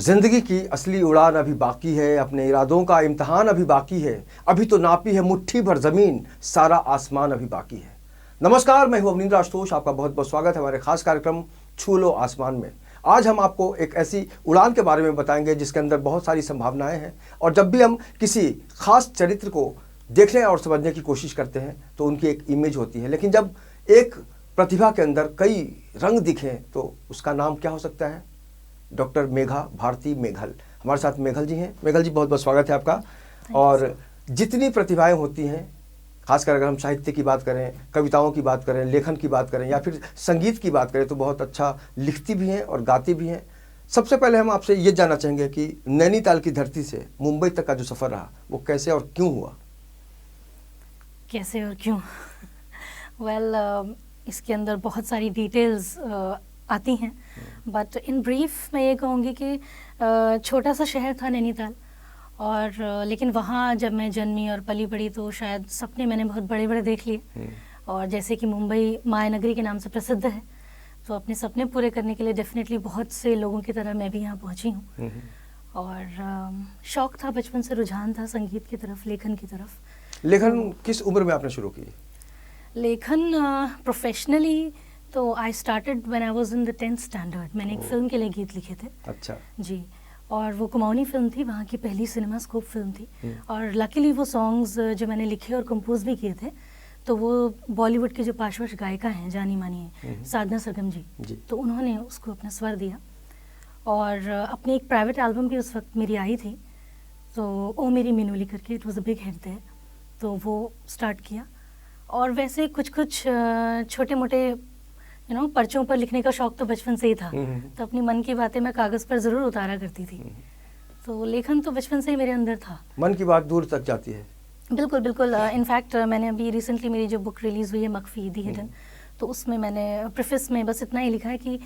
जिंदगी की असली उड़ान अभी बाकी है, अपने इरादों का इम्तहान अभी बाकी है, अभी तो नापी है मुट्ठी भर जमीन, सारा आसमान अभी बाकी है। नमस्कार, मैं हूं अवनींद्र आशुतोष, आपका बहुत बहुत स्वागत है हमारे खास कार्यक्रम छू लो आसमान में। आज हम आपको एक ऐसी उड़ान के बारे में बताएंगे जिसके अंदर बहुत सारी संभावनाएं हैं, और जब भी हम किसी खास चरित्र को देखने और समझने की कोशिश करते हैं तो उनकी एक इमेज होती है, लेकिन जब एक प्रतिभा के अंदर कई रंग दिखें तो उसका नाम क्या हो सकता है? डॉक्टर मेघा भारती मेघल हमारे साथ मेघल जी हैं। मेघल जी, बहुत बहुत स्वागत है आपका। और जितनी प्रतिभाएं होती हैं, खासकर अगर हम साहित्य की बात करें, कविताओं की बात करें, लेखन की बात करें या फिर संगीत की बात करें, तो बहुत अच्छा लिखती भी हैं और गाती भी हैं। सबसे पहले हम आपसे ये जानना चाहेंगे कि नैनीताल की धरती से मुंबई तक का जो सफ़र रहा वो कैसे और क्यों हुआ? कैसे और क्यों? इसके अंदर बहुत सारी डिटेल्स आती हैं, बट इन ब्रीफ मैं ये कहूँगी कि छोटा सा शहर था नैनीताल, और लेकिन वहाँ जब मैं जन्मी और पली बड़ी तो शायद सपने मैंने बहुत बड़े बड़े देख लिए। और जैसे कि मुंबई माया नगरी के नाम से प्रसिद्ध है, तो अपने सपने पूरे करने के लिए डेफिनेटली बहुत से लोगों की तरह मैं भी यहाँ पहुँची हूँ। और शौक़ था, बचपन से रुझान था संगीत की तरफ, लेखन की तरफ। लेखन किस उम्र में आपने शुरू की? लेखन प्रोफेशनली तो I started when I was in the 10th standard. मैंने एक फ़िल्म के लिए गीत लिखे थे। अच्छा जी, और वो कुमाऊनी फ़िल्म थी, वहाँ की पहली सिनेमा स्कोप फ़िल्म थी। और लकीली वो सॉन्ग्स जो मैंने लिखे और कंपोज भी किए थे, तो वो बॉलीवुड के जो पार्श्व गायिका हैं, जानी मानी हैं, साधना सरगम जी, तो उन्होंने उसको अपना स्वर दिया। और अपनी एक प्राइवेट एल्बम भी उस वक्त मेरी आई थी, तो ओ मेरी मिनोली करके, it was a big hit there, तो वो स्टार्ट किया। और वैसे कुछ छोटे मोटे पर्चों पर लिखने का शौक तो बचपन से ही था, तो अपनी मन की बातें मैं कागज़ पर ज़रूर उतारा करती थी। तो लेखन तो बचपन से ही मेरे अंदर था। मन की बात दूर तक जाती है। बिल्कुल बिल्कुल। इनफैक्ट मैंने अभी रिसेंटली मेरी जो बुक रिलीज़ हुई है मख्फी दी हिडन, तो उसमें मैंने प्रेफेस में बस इतना ही लिखा है कि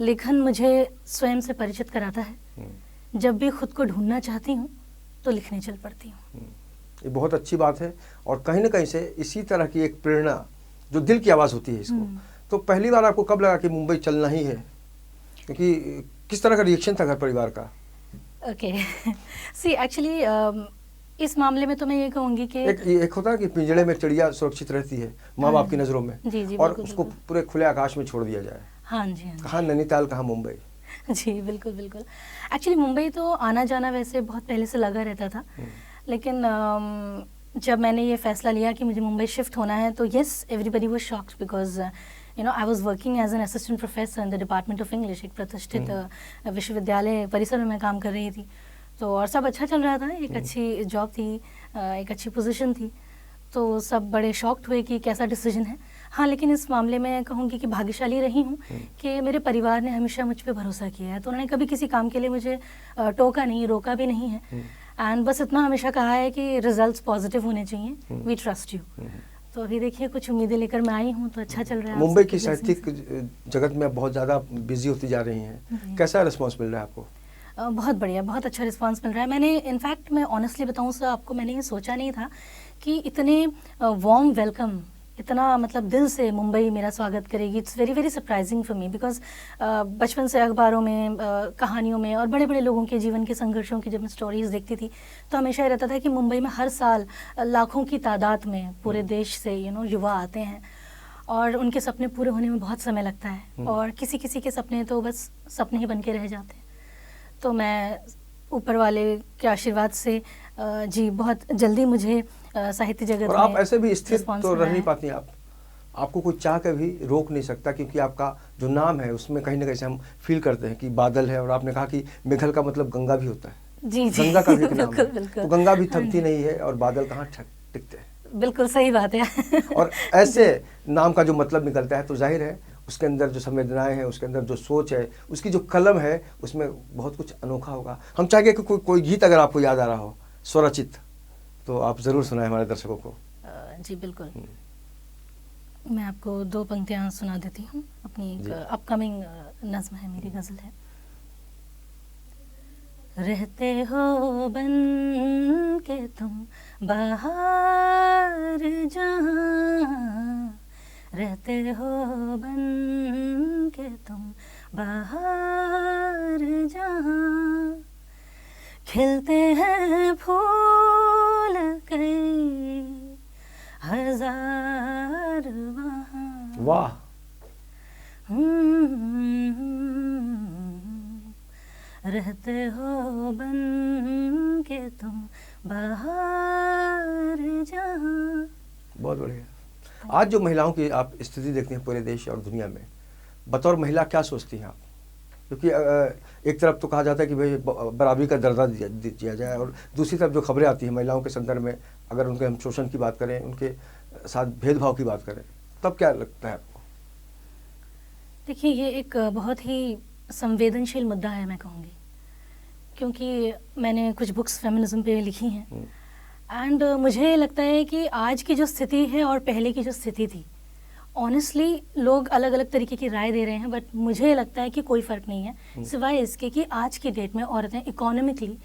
लेखन मुझे स्वयं से परिचित कराता है। जब भी खुद को ढूंढना चाहती हूँ तो लिखने चल पड़ती हूँ। ये बहुत अच्छी बात है, और कहीं ना कहीं से इसी तरह की एक प्रेरणा जो दिल की आवाज़ होती है इसको। तो पहली बार आपको कब लगा कि मुंबई चलना ही है? क्योंकि किस तरह का रिएक्शन था घर परिवार का? ओके सी एक्चुअली इस मामले में तो मैं ये कहूँगी कि एक होता है कि पिंजड़े में चिड़िया सुरक्षित रहती है माँ बाप की नज़रों में, जी, और उसको पूरे खुले आकाश में छोड़ दिया जाए। हाँ जी, हाँ। कहाँ नैनीताल, कहाँ मुंबई? जी बिल्कुल बिल्कुल। एक्चुअली मुंबई तो आना जाना वैसे बहुत पहले से लगा रहता था, लेकिन जब मैंने ये फैसला लिया कि मुझे मुंबई शिफ्ट होना है, तो yes, everybody was shocked because I was working as an assistant professor in the department of English, एक प्रतिष्ठित विश्वविद्यालय परिसर में मैं काम कर रही थी। तो और सब अच्छा चल रहा था, एक अच्छी जॉब थी, एक अच्छी पोजीशन थी, तो सब बड़े शॉक्ड हुए कि कैसा डिसीजन है। हाँ, लेकिन इस मामले में कहूँगी कि भाग्यशाली रही हूँ कि मेरे परिवार ने हमेशा मुझ पे भरोसा किया है, तो उन्होंने कभी किसी काम के लिए मुझे टोका नहीं, रोका भी नहीं है। एंड बस इतना हमेशा कहा है कि रिजल्ट्स पॉजिटिव होने चाहिए, वी ट्रस्ट यू। तो अभी देखिए, कुछ उम्मीदें लेकर मैं आई हूँ, तो अच्छा चल रहा है। मुंबई की साहित्यिक जगत में बहुत ज़्यादा बिजी होती जा रही हैं, कैसा रिस्पॉन्स मिल रहा है आपको? बहुत बढ़िया, बहुत अच्छा रिस्पांस मिल रहा है। मैंने इनफैक्ट मैं ऑनेस्टली बताऊँ सर आपको, मैंने ये सोचा नहीं था कि इतने वार्म वेलकम, इतना मतलब दिल से मुंबई मेरा स्वागत करेगी। It's very very surprising for me, because बचपन से अखबारों में, कहानियों में और बड़े बड़े लोगों के जीवन के संघर्षों की जब मैं स्टोरीज देखती थी, तो हमेशा ये रहता था कि मुंबई में हर साल लाखों की तादाद में पूरे देश से युवा आते हैं, और उनके सपने पूरे होने में बहुत समय लगता है, और किसी किसी के सपने तो बस सपने ही बन के रह जाते हैं। तो मैं ऊपर वाले के आशीर्वाद से जी बहुत जल्दी मुझे साहित्य जगत में, और आप ऐसे भी स्थिर तो रह नहीं पाती, आपको कोई चाह के भी रोक नहीं सकता, क्योंकि आपका जो नाम है उसमें कहीं ना कहीं से हम फील करते हैं कि बादल है, और आपने कहा कि मेघल का मतलब गंगा भी होता है। जी जी, गंगा का भी एक नाम है, बिल्कुल। तो गंगा भी थमती नहीं है और बादल कहाँ टिकते हैं। बिल्कुल सही बात है। और ऐसे नाम का जो मतलब निकलता है, तो जाहिर है उसके अंदर जो संवेदनाएं हैं, उसके अंदर जो सोच है, उसकी जो कलम है, उसमें बहुत कुछ अनोखा होगा। हम चाहेंगे कि कोई गीत अगर आपको याद आ रहा हो स्वरचित, तो आप ज़रूर सुनाएं हमारे दर्शकों को। जी बिल्कुल, मैं आपको 2 पंक्तियाँ सुना देती हूँ। अपनी एक अपकमिंग नज़्म है, मेरी गज़ल है। रहते हो बन के तुम बाहर जहाँ, रहते हो बन के तुम बाहर जहाँ खिलते हैं फूल कई हजार वहाँ। वाह। रहते हो बन के तुम बाहर जहाँ। बहुत बढ़िया। आज जो महिलाओं की आप स्थिति देखते हैं पूरे देश और दुनिया में, बतौर महिला क्या सोचती हैं आप? क्योंकि एक तरफ तो कहा जाता है कि भाई बराबरी का दर्जा दिया जाए, और दूसरी तरफ जो खबरें आती हैं महिलाओं के संदर्भ में, अगर उनके हम शोषण की बात करें, उनके साथ भेदभाव की बात करें, तब क्या लगता है आपको? देखिए, ये एक बहुत ही संवेदनशील मुद्दा है मैं कहूँगी, क्योंकि मैंने कुछ बुक्स फेमिनिज्म पे लिखी हैं एंड मुझे लगता है कि आज की जो स्थिति है और पहले की जो स्थिति थी, ऑनेस्टली लोग अलग अलग तरीके की राय दे रहे हैं, बट मुझे लगता है कि कोई फ़र्क नहीं है, सिवाय इसके कि आज की डेट में औरतें इकोनॉमिकली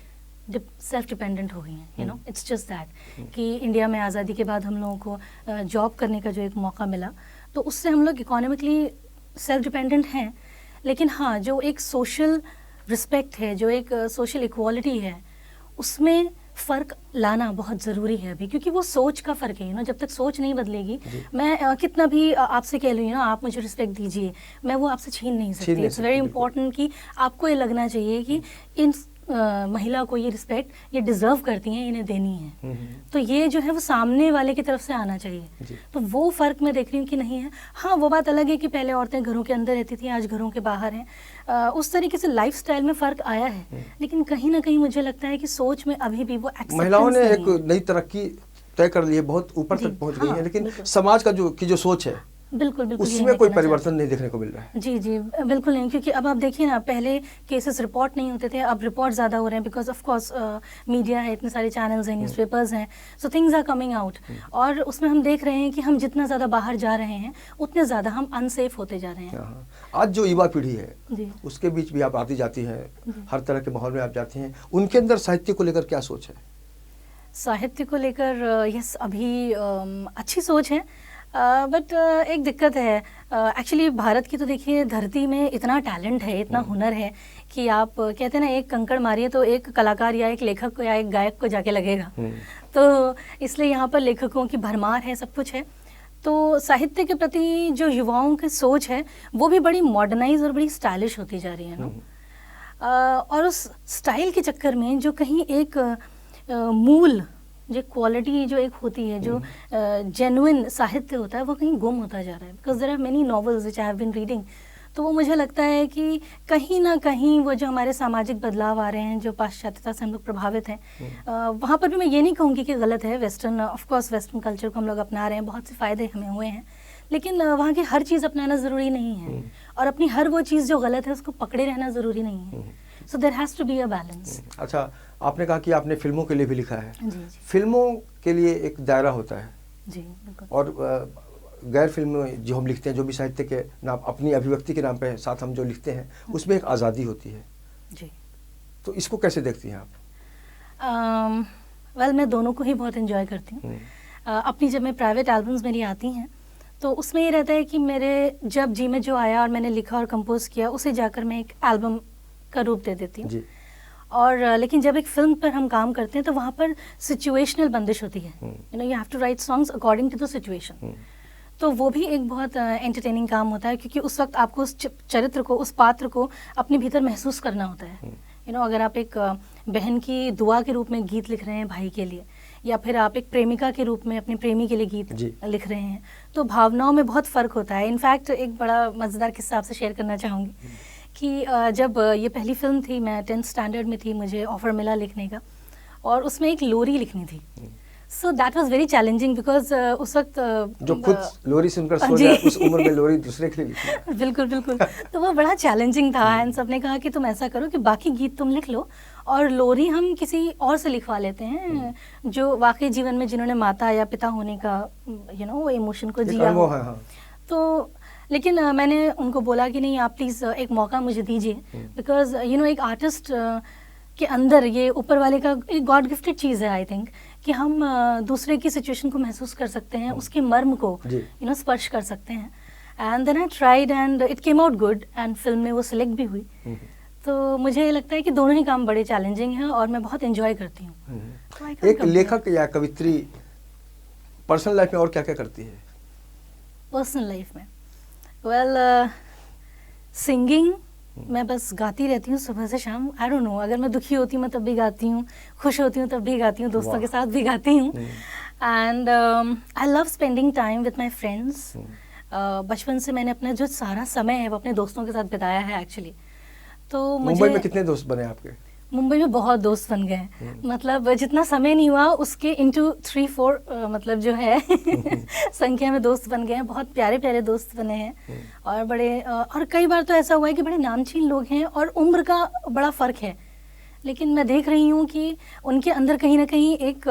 सेल्फ डिपेंडेंट हो गई हैं। You know, it's just that कि इंडिया में आज़ादी के बाद हम लोगों को जॉब करने का जो एक मौका मिला, तो उससे हम लोग इकोनॉमिकली सेल्फ डिपेंडेंट हैं। लेकिन हाँ, जो एक सोशल रिस्पेक्ट है, जो एक सोशल इक्वालिटी है, उसमें फ़र्क लाना बहुत ज़रूरी है अभी, क्योंकि वो सोच का फ़र्क है। यू नो, जब तक सोच नहीं बदलेगी, मैं कितना भी आपसे कह लूँ ना, आप मुझे रिस्पेक्ट दीजिए, मैं वो आपसे छीन नहीं सकती। इट्स वेरी इंपॉर्टेंट कि आपको ये लगना चाहिए कि इन महिला को ये रिस्पेक्ट ये डिज़र्व करती हैं, इन्हें देनी है। तो ये जो है वो सामने वाले की तरफ से आना चाहिए। तो वो फ़र्क मैं देख रही हूँ कि नहीं है। हाँ, वो बात अलग है कि पहले औरतें घरों के अंदर रहती थी, आज घरों के बाहर हैं। उस तरीके से लाइफस्टाइल में फ़र्क आया है, लेकिन कहीं ना कहीं मुझे लगता है कि सोच में अभी भी वो एक्सेप्टेंस महिलाओं ने नहीं एक नई तरक्की तय कर ली है, बहुत ऊपर तक पहुंच गई है, लेकिन समाज का जो सोच है, बिल्कुल बिल्कुल उसमें कोई परिवर्तन नहीं देखने को मिल रहा है। जी जी, बिल्कुल नहीं, क्योंकि अब आप देखिए ना, पहले केसेस रिपोर्ट नहीं होते थे, अब रिपोर्ट ज़्यादा हो रहे हैं, बिकॉज ऑफ कोर्स मीडिया है, इतने सारे चैनल्स हैं, न्यूज़पेपर्स हैं, so things are coming out. और उसमें हम देख रहे हैं कि हम जितना ज़्यादा बाहर जा रहे हैं, उतने ज़्यादा हम अनसेफ होते जा रहे हैं। आज जो युवा पीढ़ी है जी, उसके बीच भी आप आती जाती हैं, हर तरह के माहौल में आप जाती हैं, उनके अंदर साहित्य को लेकर क्या सोच है? साहित्य को लेकर यस, अभी अच्छी सोच है, बट एक दिक्कत है। एक्चुअली भारत की तो देखिए, धरती में इतना टैलेंट है, इतना हुनर है कि आप कहते हैं ना, एक कंकड़ मारिए तो एक कलाकार या एक लेखक को या एक गायक को जाके लगेगा। तो इसलिए यहाँ पर लेखकों की भरमार है, सब कुछ है। तो साहित्य के प्रति जो युवाओं की सोच है, वो भी बड़ी मॉडर्नाइज और बड़ी स्टाइलिश होती जा रही है ना। और उस स्टाइल के चक्कर में जो कहीं एक मूल जो क्वालिटी जो एक होती है, जो जेन्युइन साहित्य होता है, वो कहीं गुम होता जा रहा है। Because there are many novels which I have been reading. तो वो मुझे लगता है कि कहीं ना कहीं वो जो हमारे सामाजिक बदलाव आ रहे हैं, जो पाश्चात्यता से हम लोग प्रभावित हैं, वहाँ पर भी मैं ये नहीं कहूँगी कि गलत है। Western, of course western culture को हम लोग अपना रहे हैं, बहुत से फ़ायदे हमें हुए हैं, लेकिन वहाँ की हर चीज़ अपनाना ज़रूरी नहीं है, और अपनी हर वो चीज़ जो गलत है उसको पकड़े रहना ज़रूरी नहीं है। So there has to be a balance. अच्छा, आपने कहा कि आपने फिल्मों के लिए भी लिखा है। जी, फिल्मों के लिए एक दायरा होता है, जी बिल्कुल। और गैर फिल्म जो हम लिखते हैं, जो भी साहित्य के नाम, अपनी अभिव्यक्ति के नाम पे साथ हम जो लिखते हैं, उसमें एक आज़ादी होती है। जी, तो इसको कैसे देखती हैं आप? वेल, मैं दोनों को ही बहुत एंजॉय करती हूँ। अपनी जब मैं प्राइवेट एल्बम्स मेरी आती हैं, तो उसमें ये रहता है कि मेरे जब जी में जो आया और मैंने लिखा और कंपोज किया, उसे जाकर मैं एक एल्बम का रूप दे देती हूँ। और लेकिन जब एक फिल्म पर हम काम करते हैं, तो वहाँ पर सिचुएशनल बंदिश होती है। You know, you have to write songs according to the situation. तो वो भी एक बहुत एंटरटेनिंग काम होता है, क्योंकि उस वक्त आपको उस चरित्र को, उस पात्र को अपने भीतर महसूस करना होता है। यू नो, अगर आप एक बहन की दुआ के रूप में गीत लिख रहे हैं भाई के लिए, या फिर आप एक प्रेमिका के रूप में अपने प्रेमी के लिए गीत लिख रहे हैं, तो भावनाओं में बहुत फ़र्क होता है। इनफैक्ट एक बड़ा मज़ेदार किस्सा आपसे शेयर करना चाहूँगी कि जब ये पहली फिल्म थी, मैं 10th स्टैंडर्ड में थी, मुझे ऑफ़र मिला लिखने का, और उसमें एक लोरी लिखनी थी। So that was very challenging, because उस वक्त जो खुद लोरी सुनकर सो जाए, उस उम्र में लोरी दूसरे के लिए लिखी। बिल्कुल बिल्कुल। तो वो बड़ा चैलेंजिंग था, एंड सबने कहा कि तुम ऐसा करो कि बाकी गीत तुम लिख लो और लोरी हम किसी और से लिखवा लेते हैं, जो वाकई जीवन में जिन्होंने माता या पिता होने का यू नो वो इमोशन को जिया हो। तो लेकिन मैंने उनको बोला कि नहीं, आप प्लीज़ एक मौका मुझे दीजिए, बिकॉज यू नो एक आर्टिस्ट के अंदर ये ऊपर वाले का एक गॉड गिफ्टेड चीज़ है, आई थिंक, कि हम दूसरे की सिचुएशन को महसूस कर सकते हैं, उसके मर्म को यू नो स्पर्श कर सकते हैं। And then I tried and it came out good and film में वो सिलेक्ट भी हुई। तो मुझे लगता है कि दोनों ही काम बड़े चैलेंजिंग हैं और मैं बहुत एंजॉय करती हूँ। तो I can't एक compare। लेखक या कवित्री पर्सनल लाइफ में और क्या क्या करती है? पर्सनल लाइफ में वेल सिंगिंग, मैं बस गाती रहती हूँ सुबह से शाम। आई डोंट नो, अगर मैं दुखी होती हूँ मैं तब भी गाती हूँ, खुश होती हूँ तब भी गाती हूँ, दोस्तों वाह। के साथ भी गाती हूँ। And I love spending time with my friends. बचपन से मैंने अपना जो सारा समय है वो अपने दोस्तों के साथ बिताया है एक्चुअली। तो मुंबई मुझे में कितने दोस्त बने आपके? मुंबई में बहुत दोस्त बन गए हैं। मतलब जितना समय नहीं हुआ उसके इंटू 3-4 मतलब जो है संख्या में दोस्त बन गए हैं। बहुत प्यारे प्यारे दोस्त बने हैं और बड़े और कई बार तो ऐसा हुआ है कि बड़े नामचीन लोग हैं और उम्र का बड़ा फ़र्क है, लेकिन मैं देख रही हूँ कि उनके अंदर कहीं ना कहीं एक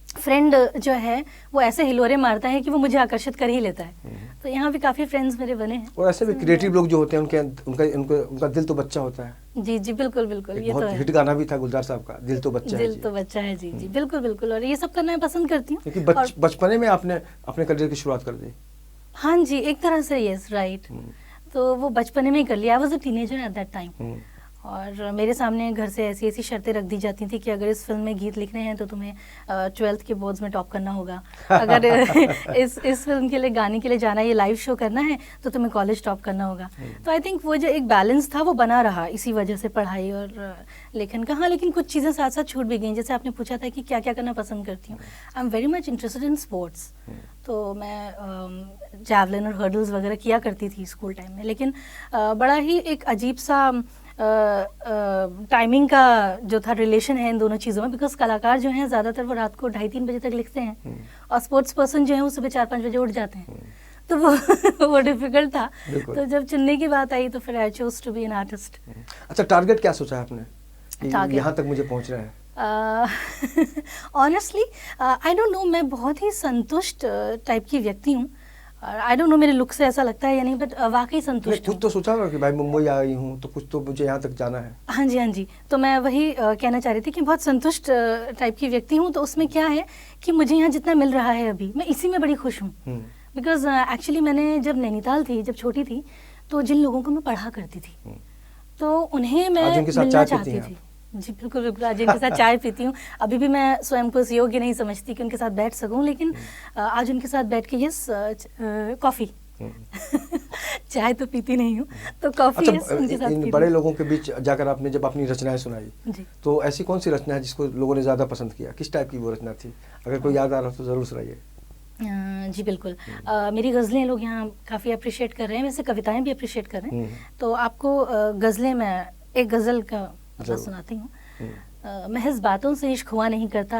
फ्रेंड जो है वो ऐसे हिलोरे मारता है कि वो मुझे आकर्षित कर ही लेता है। तो यहाँ भी काफ़ी फ्रेंड्स मेरे बने हैं। और ऐसे भी क्रिएटिव लोग जो होते हैं उनका दिल तो बच्चा होता है। जी जी बिल्कुल बिल्कुल, एक ये तो बहुत है। हिट गाना भी था गुलजार साहब का, दिल तो बच्चा है दिल जी। तो बच्चा है, जी जी बिल्कुल बिल्कुल। और ये सब करना मैं पसंद करती हूँ। क्योंकि और बचपने में आपने अपने करियर की शुरुआत कर दी। हाँ जी, एक तरह से यस राइट। तो वो बचपने में ही कर लिया। I was a teenager at that time. और मेरे सामने घर से ऐसी ऐसी शर्तें रख दी जाती थी कि अगर इस फिल्म में गीत लिखने हैं तो तुम्हें 12th के बोर्ड्स में टॉप करना होगा। अगर इस फिल्म के लिए गाने के लिए जाना है, ये लाइव शो करना है तो तुम्हें कॉलेज टॉप करना होगा। तो आई थिंक वो जो एक बैलेंस था वो बना रहा इसी वजह से, पढ़ाई और लेखन का। हाँ, लेकिन कुछ चीज़ें साथ साथ छूट भी गई। जैसे आपने पूछा था कि क्या क्या करना पसंद करती हूँ। I am very much interested in sports. तो मैं जैवलिन और हर्डल्स वगैरह किया करती थी स्कूल टाइम में, लेकिन बड़ा ही एक अजीब सा टाइमिंग का जो था रिलेशन है इन दोनों चीज़ों में। बिकॉज कलाकार जो हैं ज़्यादातर वो रात को 2:30-3 बजे तक लिखते हैं और स्पोर्ट्स पर्सन जो है वो सुबह 4-5 बजे उठ जाते हैं। तो वो डिफिकल्ट था। तो जब चुनने की बात आई तो फिर I chose to be an artist. अच्छा, टारगेट क्या सोचा है आपने कि Target? यहाँ तक मुझे पहुँचना है? ऑनेस्टली आई डोंट नो, मैं बहुत ही संतुष्ट टाइप की व्यक्ति हूँ। आई डोंट नो मेरे लुक से ऐसा लगता है या नहीं, बट वाकई नहीं, संतुष्ट कुछ हूँ। तो सोचा होगा कि भाई मुंबई आई हूँ तो कुछ तो मुझे यहाँ तक जाना है। हाँ जी हाँ जी। तो मैं वही कहना चाह रही थी कि बहुत संतुष्ट टाइप की व्यक्ति हूँ। तो उसमें क्या है कि मुझे यहाँ जितना मिल रहा है अभी, मैं इसी में बड़ी खुश हूँ। बिकॉज एक्चुअली मैंने जब नैनीताल थी, जब छोटी थी, तो जिन लोगों को मैं पढ़ा करती थी तो उन्हें मैं आज उनके साथ मिलना चाय पीती चाहती हैं थी। जी बिल्कुल बिल्कुल, आज उनके साथ चाय पीती हूँ। अभी भी मैं स्वयं को इस योग्य नहीं समझती कि उनके साथ बैठ सकूं, लेकिन आज उनके साथ बैठ के यस कॉफ़ी चाय तो पीती नहीं हूँ, तो कॉफ़ी अच्छा, यस उनके साथ इन पीती बड़े हूँ। लोगों के बीच जाकर आपने जब अपनी रचनाएं सुनाई जी तो ऐसी कौन सी रचना है जिसको लोगों ने ज़्यादा पसंद किया? किस टाइप की वो रचना थी? अगर कोई याद आ रहा हो तो ज़रूर सुनाइए। जी बिल्कुल। मेरी गज़लें लोग यहाँ काफ़ी अप्रिशिएट कर रहे हैं, वैसे कविताएं भी अप्रिशिएट कर रहे हैं। तो आपको गज़लें मैं एक गज़ल का मतलब सुनाती हूँ। महज बातों से इश्क हुआ नहीं करता,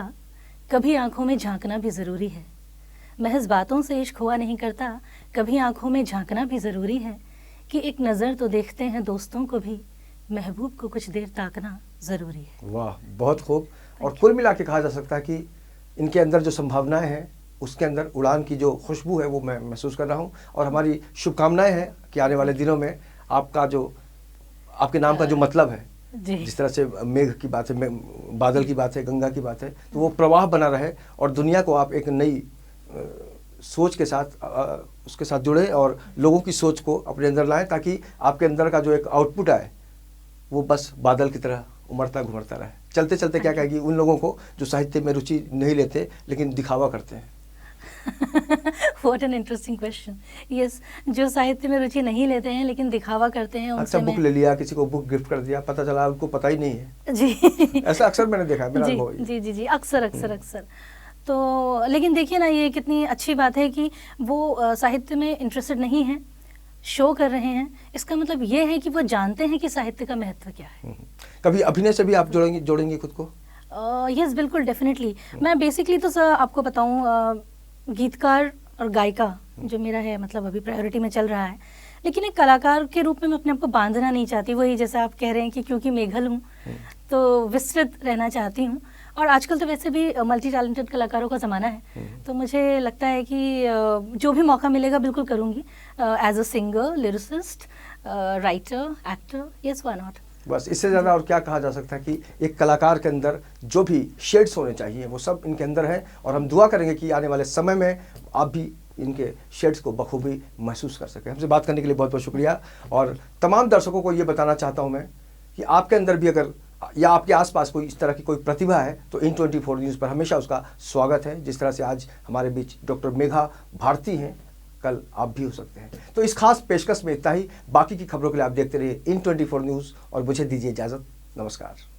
कभी आंखों में झांकना भी ज़रूरी है। महज बातों से इश्क हुआ नहीं करता, कभी आंखों में झांकना भी ज़रूरी है। कि एक नज़र तो देखते हैं दोस्तों को भी, महबूब को कुछ देर ताकना ज़रूरी है। वाह, बहुत खूब। और कुल मिला के कहा जा सकता है कि इनके अंदर जो संभावनाएं हैं उसके अंदर उड़ान की जो खुशबू है वो मैं महसूस कर रहा हूँ। और हमारी शुभकामनाएं हैं कि आने वाले दिनों में आपका जो आपके नाम का जो मतलब है, जिस तरह से मेघ की बात है, बादल की बात है, गंगा की बात है, तो वो प्रवाह बना रहे और दुनिया को आप एक नई सोच के साथ उसके साथ जुड़े और लोगों की सोच को अपने अंदर लाएं, ताकि आपके अंदर का जो एक आउटपुट आए वो बस बादल की तरह उमड़ता घुमड़ता रहे। चलते चलते क्या कहेगी उन लोगों को जो साहित्य में रुचि नहीं लेते लेकिन दिखावा करते हैं? What an interesting question. Yes, जो साहित्य में रुचि नहीं लेते हैं लेकिन दिखावा करते हैं, अच्छा, बुक ले लिया, किसी को बुक गिफ्ट कर दिया, पता चला उनको पता ही नहीं है। जी ऐसा अक्सर मैंने देखा है, मेरा जी अनुभव है। जी जी जी अक्सर अक्सर अक्सर। तो लेकिन देखिए ना, ये कितनी अच्छी बात है कि वो साहित्य में इंटरेस्टेड नहीं है, शो कर रहे हैं। इसका मतलब ये है कि वो जानते हैं कि साहित्य का महत्व क्या है। कभी अभिनय से भी आप जोड़ेंगे खुद को? यस बिल्कुल, डेफिनेटली। मैं बेसिकली तो सर आपको बताऊं, गीतकार और गायिका जो मेरा है मतलब अभी प्रायोरिटी में चल रहा है, लेकिन एक कलाकार के रूप में मैं अपने आप को बांधना नहीं चाहती। वही जैसा आप कह रहे हैं कि क्योंकि मेघल हूँ तो विस्तृत रहना चाहती हूँ। और आजकल तो वैसे भी मल्टी टैलेंटेड कलाकारों का ज़माना है, तो मुझे लगता है कि जो भी मौका मिलेगा बिल्कुल करूँगी, as a singer, lyricist, writer, actor, yes why not. बस इससे ज़्यादा और क्या कहा जा सकता है कि एक कलाकार के अंदर जो भी शेड्स होने चाहिए वो सब इनके अंदर है। और हम दुआ करेंगे कि आने वाले समय में आप भी इनके शेड्स को बखूबी महसूस कर सकें। हमसे बात करने के लिए बहुत बहुत शुक्रिया। और तमाम दर्शकों को ये बताना चाहता हूँ मैं कि आपके अंदर भी अगर या आपके आसपास कोई इस तरह की कोई प्रतिभा है तो इन 24 न्यूज़ पर हमेशा उसका स्वागत है। जिस तरह से आज हमारे बीच डॉक्टर मेघा भारती हैं, कल आप भी हो सकते हैं। तो इस खास पेशकश में इतना ही। बाकी की खबरों के लिए आप देखते रहिए इन 24 न्यूज़ और मुझे दीजिए इजाज़त। नमस्कार।